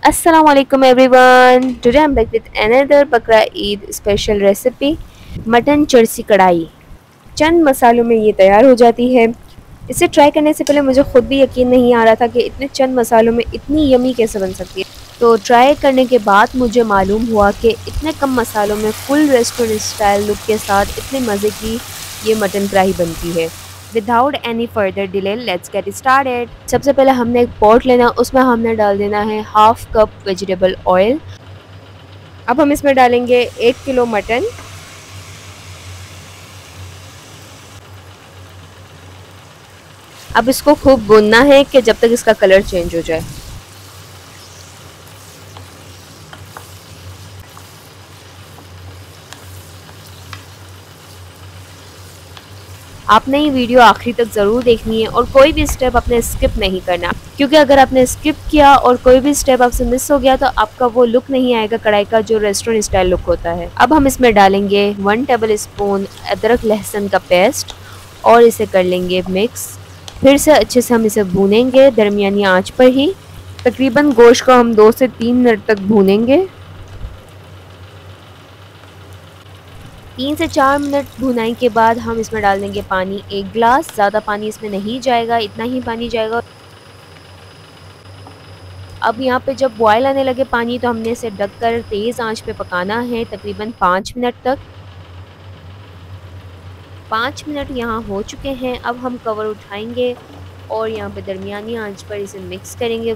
Assalamu alaikum everyone. Today I'm back with another Bakra Eid special recipe, mutton Charsi kadai. चंद मसालों में ये तैयार हो जाती है। इसे ट्राई करने से पहले मुझे खुद भी यकीन नहीं आ रहा था कि इतने चंद मसालों में इतनी यमी कैसे बन सकती है। तो ट्राई करने के बाद मुझे मालूम हुआ कि इतने कम मसालों में फुल रेस्टोरेंट स्टाइल लुक के साथ इतने मज़े की ये मटन कढ़ाई बनती है। Without any further delay let's get started. सबसे पहले हमने एक पॉट लेना, उसमें हमने डाल देना है हाफ कप वेजिटेबल ऑयल। अब हम इसमें डालेंगे 1 किलो मटन। अब इसको खूब भूनना है कि जब तक इसका कलर चेंज हो जाए। आपने ये वीडियो आखिरी तक ज़रूर देखनी है और कोई भी स्टेप आपने स्किप नहीं करना, क्योंकि अगर आपने स्किप किया और कोई भी स्टेप आपसे मिस हो गया तो आपका वो लुक नहीं आएगा कढ़ाई का जो रेस्टोरेंट स्टाइल लुक होता है। अब हम इसमें डालेंगे 1 टेबल स्पून अदरक लहसुन का पेस्ट और इसे कर लेंगे मिक्स। फिर से अच्छे से हम इसे भूनेंगे दरमियानी आंच पर ही। तकरीबन गोश्त को हम 2 से 3 मिनट तक भूनेंगे। 3 से 4 मिनट भुनाई के बाद हम इसमें डाल देंगे पानी 1 गिलास। ज़्यादा पानी इसमें नहीं जाएगा, इतना ही पानी जाएगा। अब यहाँ पे जब बॉयल आने लगे पानी तो हमने इसे ढककर तेज़ आंच पे पकाना है तकरीबन 5 मिनट तक। 5 मिनट यहाँ हो चुके हैं। अब हम कवर उठाएंगे और यहाँ पे दरमियानी आंच पर इसे मिक्स करेंगे।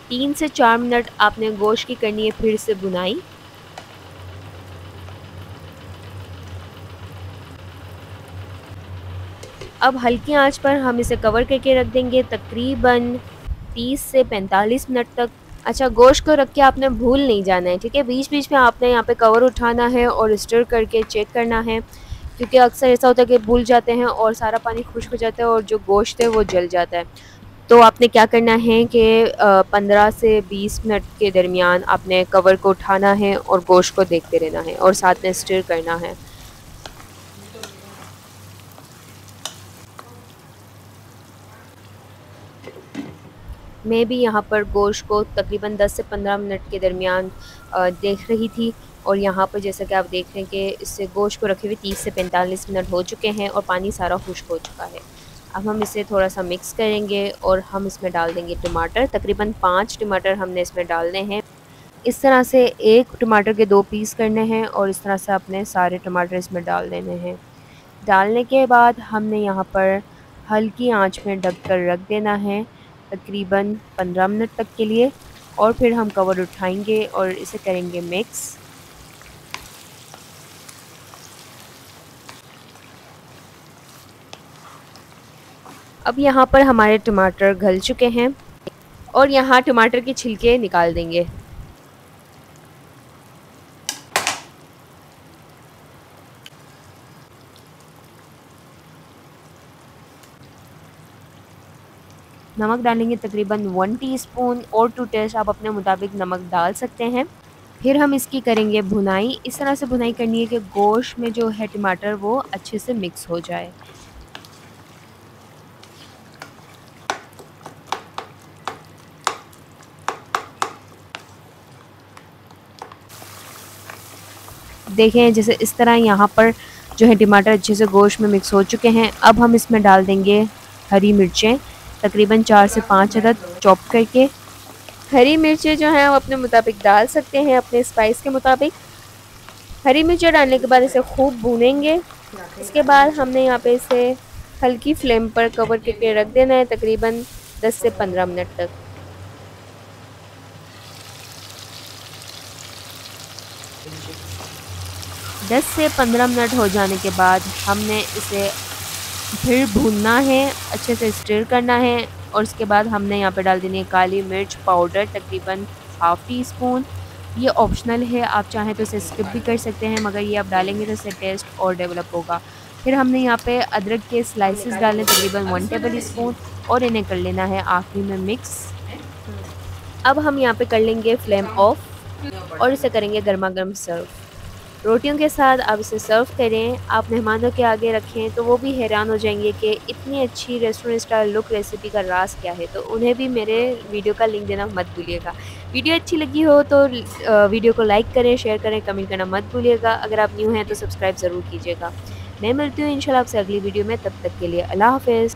3 से 4 मिनट आपने गोश्त की करनी है फिर से बुनाई। अब हल्की आंच पर हम इसे कवर करके रख देंगे तकरीबन 30 से 45 मिनट तक। अच्छा, गोश्त को रख के आपने भूल नहीं जाना है, ठीक है। बीच बीच में आपने यहाँ पे कवर उठाना है और स्टर करके चेक करना है, क्योंकि अक्सर ऐसा होता है कि भूल जाते हैं और सारा पानी खुश्क हो जाता है और जो गोश्त है वो जल जाता है। तो आपने क्या करना है कि 15 से 20 मिनट के दरमियान आपने कवर को उठाना है और गोश्त को देखते रहना है और साथ में स्टर करना है। मैं भी यहाँ पर गोश्त को तकरीबन 10 से 15 मिनट के दरमियान देख रही थी और यहाँ पर जैसा कि आप देख रहे हैं कि इससे गोश्त को रखे हुए 30 से 45 मिनट हो चुके हैं और पानी सारा खुश्क हो चुका है। अब हम इसे थोड़ा सा मिक्स करेंगे और हम इसमें डाल देंगे टमाटर। तकरीबन 5 टमाटर हमने इसमें डालने हैं। इस तरह से एक टमाटर के 2 पीस करने हैं और इस तरह से अपने सारे टमाटर इसमें डाल देने हैं। डालने के बाद हमने यहाँ पर हल्की आंच में ढक कर रख देना है तकरीबन 15 मिनट तक के लिए और फिर हम कवर उठाएंगे और इसे करेंगे मिक्स। अब यहाँ पर हमारे टमाटर गल चुके हैं और यहाँ टमाटर के छिलके निकाल देंगे। नमक डालेंगे तकरीबन 1 टीस्पून और टू टेस्ट आप अपने मुताबिक नमक डाल सकते हैं। फिर हम इसकी करेंगे भुनाई। इस तरह से भुनाई करनी है कि गोश्त में जो है टमाटर वो अच्छे से मिक्स हो जाए। देखें जैसे इस तरह यहाँ पर जो है टमाटर अच्छे से गोश्त में मिक्स हो चुके हैं। अब हम इसमें डाल देंगे हरी मिर्चें, तकरीबन 4 से 5 अदद चॉप करके। हरी मिर्चें जो हैं आप अपने मुताबिक डाल सकते हैं, अपने स्पाइस के मुताबिक। हरी मिर्चें डालने के बाद इसे खूब भूनेंगे। इसके बाद हमने यहाँ पे इसे हल्की फ्लेम पर कवर करके रख देना है तकरीबन 10 से 15 मिनट तक। 10 से 15 मिनट हो जाने के बाद हमने इसे फिर भूनना है, अच्छे से स्टर करना है और उसके बाद हमने यहाँ पे डाल देनी है काली मिर्च पाउडर तकरीबन हाफ़ टी स्पून। ये ऑप्शनल है, आप चाहें तो इसे स्किप भी कर सकते हैं, मगर ये आप डालेंगे तो इससे टेस्ट और डेवलप होगा। फिर हमने यहाँ पे अदरक के स्लाइसेस डालने तकरीबन 1 टेबल स्पून और इन्हें कर लेना है आखिरी में मिक्स। अब हम यहाँ पे कर लेंगे फ्लेम ऑफ और इसे करेंगे गर्मा गर्म सर्व। रोटियों के साथ आप इसे सर्व करें, आप मेहमानों के आगे रखें तो वो भी हैरान हो जाएँगे कि इतनी अच्छी रेस्टोरेंट स्टाइल लुक रेसिपी का राज़ क्या है? तो उन्हें भी मेरे वीडियो का लिंक देना मत भूलिएगा। वीडियो अच्छी लगी हो तो वीडियो को लाइक करें, शेयर करें, कमेंट करना मत भूलिएगा। अगर आप न्यू हैं तो सब्सक्राइब ज़रूर कीजिएगा। मैं मिलती हूँ इंशाल्लाह आपसे अगली वीडियो में, तब तक के लिए अल्लाह हाफ़िज़।